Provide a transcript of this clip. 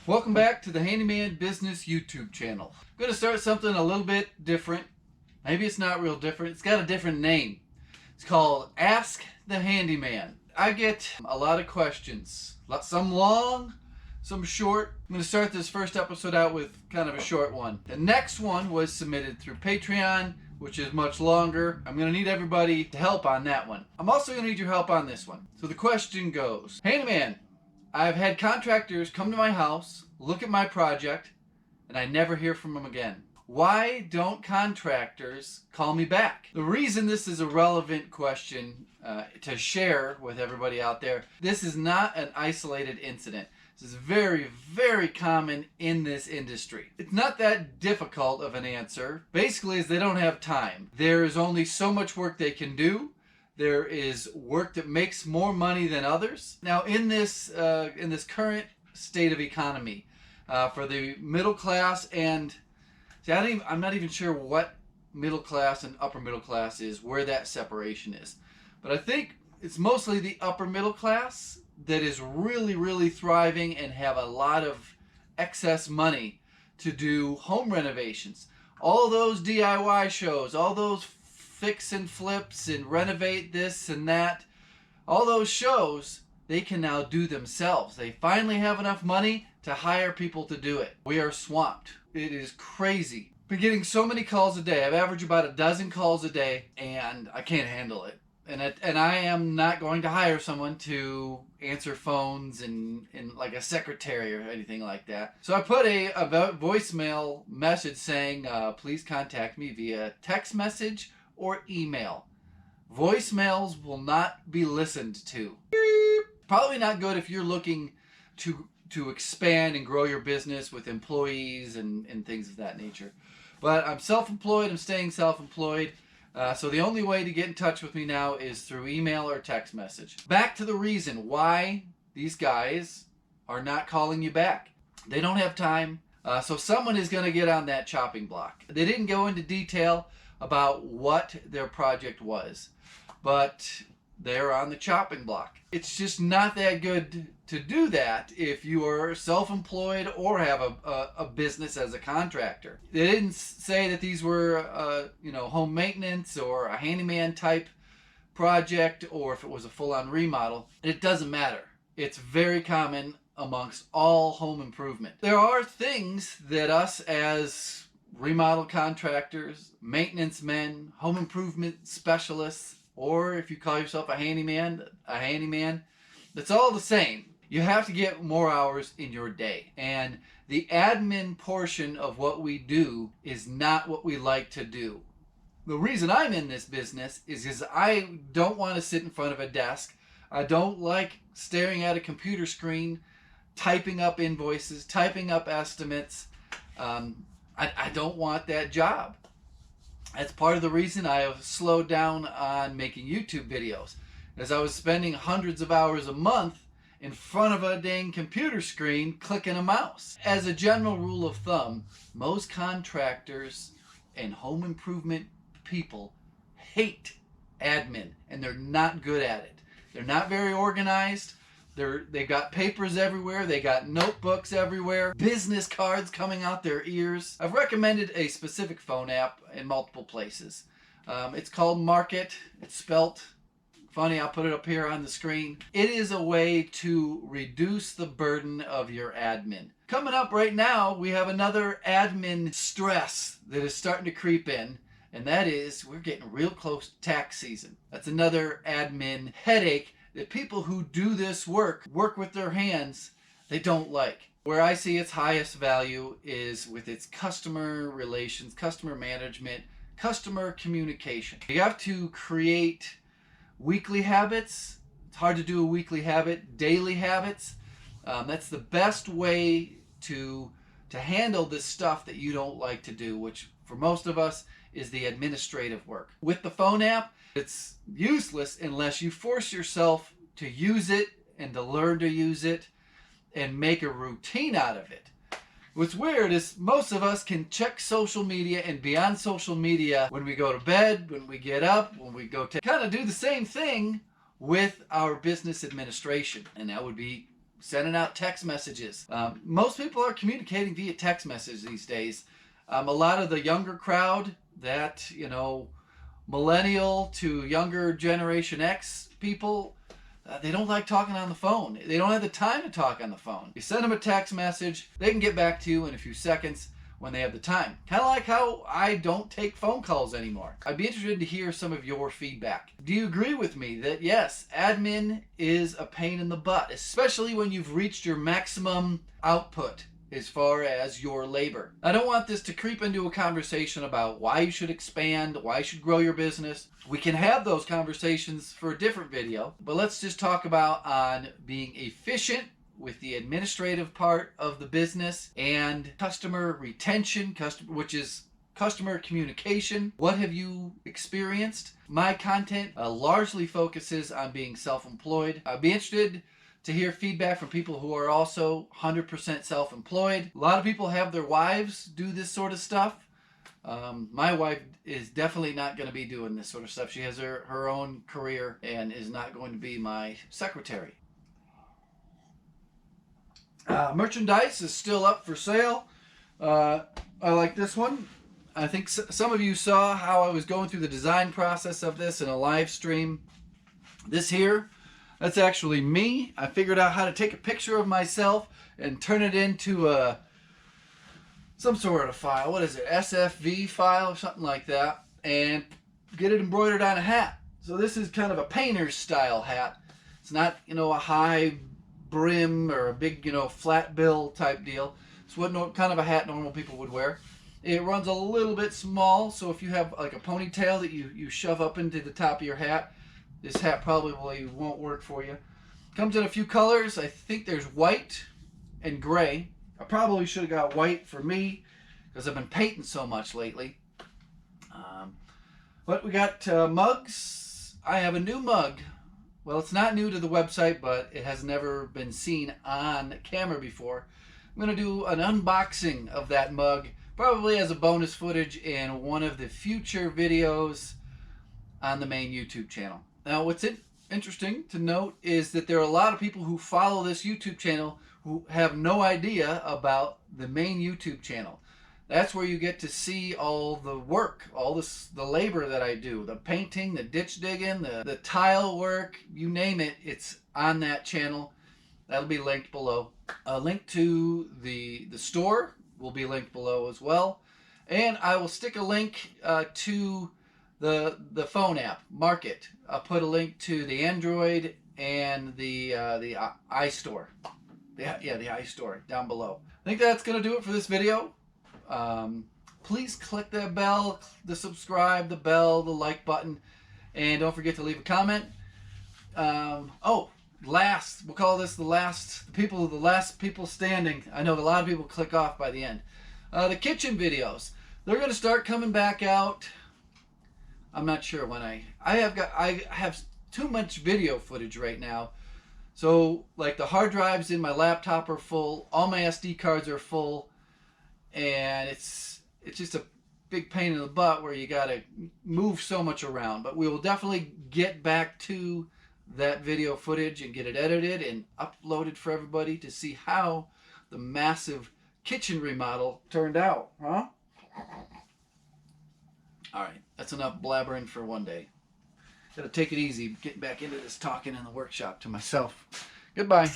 Welcome back to the Handyman Business YouTube channel. I'm going to start something a little bit different. Maybe it's not real different. It's got a different name. It's called Ask the Handyman. I get a lot of questions. Some long, some short. I'm going to start this first episode out with kind of a short one. The next one was submitted through Patreon, which is much longer. I'm going to need everybody to help on that one. I'm also going to need your help on this one. So the question goes, Handyman, I've had contractors come to my house, look at my project, and I never hear from them again. Why don't contractors call me back? The reason this is a relevant question to share with everybody out there, this is not an isolated incident. This is very, very common in this industry. It's not that difficult of an answer. Basically, is they don't have time. There is only so much work they can do. There is work that makes more money than others. Now, in this current state of economy, for the middle class and see, I'm not even sure what middle class and upper middle class is, where that separation is. But I think it's mostly the upper middle class that is really, really thriving and have a lot of excess money to do home renovations. All those DIY shows, all those fix and flips and renovate this and that, all those shows, they can now do themselves. They finally have enough money to hire people to do it. We are swamped. It is crazy. Been getting so many calls a day. I've averaged about a dozen calls a day, and I can't handle it. And I am not going to hire someone to answer phones and like a secretary or anything like that. So I put a voicemail message saying, please contact me via text message or email. Voicemails will not be listened to. Probably not good if you're looking to expand and grow your business with employees and things of that nature. But I'm self-employed. I'm staying self-employed. So the only way to get in touch with me now is through email or text message. Back to the reason why these guys are not calling you back. They don't have time. So someone is going to get on that chopping block. They didn't go into detail about what their project was, but they're on the chopping block. It's just not that good to do that if you are self-employed or have a business as a contractor. They didn't say that these were home maintenance or a handyman type project, or if it was a full-on remodel. It doesn't matter. It's very common amongst all home improvement. There are things that us as remodel contractors, maintenance men, home improvement specialists, or if you call yourself a handyman, that's all the same. You have to get more hours in your day. And the admin portion of what we do is not what we like to do. The reason I'm in this business is because I don't want to sit in front of a desk. I don't like staring at a computer screen, typing up invoices, typing up estimates. I don't want that job. That's part of the reason I have slowed down on making YouTube videos, as I was spending hundreds of hours a month in front of a dang computer screen clicking a mouse. As a general rule of thumb, most contractors and home improvement people hate admin, and they're not good at it. They're not very organized. They've got papers everywhere. They got notebooks everywhere. Business cards coming out their ears. I've recommended a specific phone app in multiple places. It's called Market. It's spelt funny. I'll put it up here on the screen. It is a way to reduce the burden of your admin. Coming up right now, we have another admin stress that is starting to creep in. And that is, we're getting real close to tax season. That's another admin headache that people who do this work with their hands, they don't like. Where I see its highest value is with its customer relations, customer management, customer communication. You have to create weekly habits. It's hard to do a weekly habit. Daily habits. That's the best way to handle this stuff that you don't like to do, which for most of us is the administrative work. With the phone app, it's useless unless you force yourself to use it and to learn to use it and make a routine out of it. What's weird is most of us can check social media and be on social media when we go to bed, when we get up, when we go to kind of do the same thing with our business administration. And that would be sending out text messages. Most people are communicating via text message these days. A lot of the younger crowd, that, millennial to younger Generation X people, they don't like talking on the phone. They don't have the time to talk on the phone. You send them a text message, they can get back to you in a few seconds when they have the time. Kind of like how I don't take phone calls anymore. I'd be interested to hear some of your feedback. Do you agree with me that yes, admin is a pain in the butt, especially when you've reached your maximum output as far as your labor? I don't want this to creep into a conversation about why you should expand, why you should grow your business. We can have those conversations for a different video, but let's just talk about on being efficient with the administrative part of the business and customer retention, which is customer communication. What have you experienced? My content largely focuses on being self-employed. I'd be interested to hear feedback from people who are also 100% self-employed. A lot of people have their wives do this sort of stuff. My wife is definitely not going to be doing this sort of stuff. She has her own career and is not going to be my secretary. Merchandise is still up for sale. I like this one. I think some of you saw how I was going through the design process of this in a live stream. This here, that's actually me. I figured out how to take a picture of myself and turn it into some sort of file. What is it? SFV file or something like that. And get it embroidered on a hat. So this is kind of a painter's style hat. It's not, a high brim or a big, flat bill type deal. It's what kind of a hat normal people would wear. It runs a little bit small, so if you have like a ponytail that you shove up into the top of your hat, this hat probably won't work for you. Comes in a few colors. I think there's white and gray. I probably should have got white for me because I've been painting so much lately. But we got mugs. I have a new mug. Well, it's not new to the website, but it has never been seen on camera before. I'm going to do an unboxing of that mug, probably as a bonus footage in one of the future videos on the main YouTube channel. Now, what's interesting to note is that there are a lot of people who follow this YouTube channel who have no idea about the main YouTube channel. That's where you get to see all the work, the labor that I do, the painting, the ditch digging, the tile work, you name it, it's on that channel. That'll be linked below. A link to the store will be linked below as well. And I will stick a link to the phone app, Market. I'll put a link to the Android and the iStore. The iStore down below. I think that's going to do it for this video. Please click that bell, the subscribe, the bell, the like button, and don't forget to leave a comment. We'll call this the last people standing. I know a lot of people click off by the end. The kitchen videos, they're going to start coming back out. I'm not sure when I have too much video footage right now. So like the hard drives in my laptop are full, all my SD cards are full, and it's just a big pain in the butt where you gotta move so much around. But we will definitely get back to that video footage and get it edited and uploaded for everybody to see how the massive kitchen remodel turned out, huh? Alright, that's enough blabbering for one day. Gotta take it easy, getting back into this talking in the workshop to myself. Goodbye.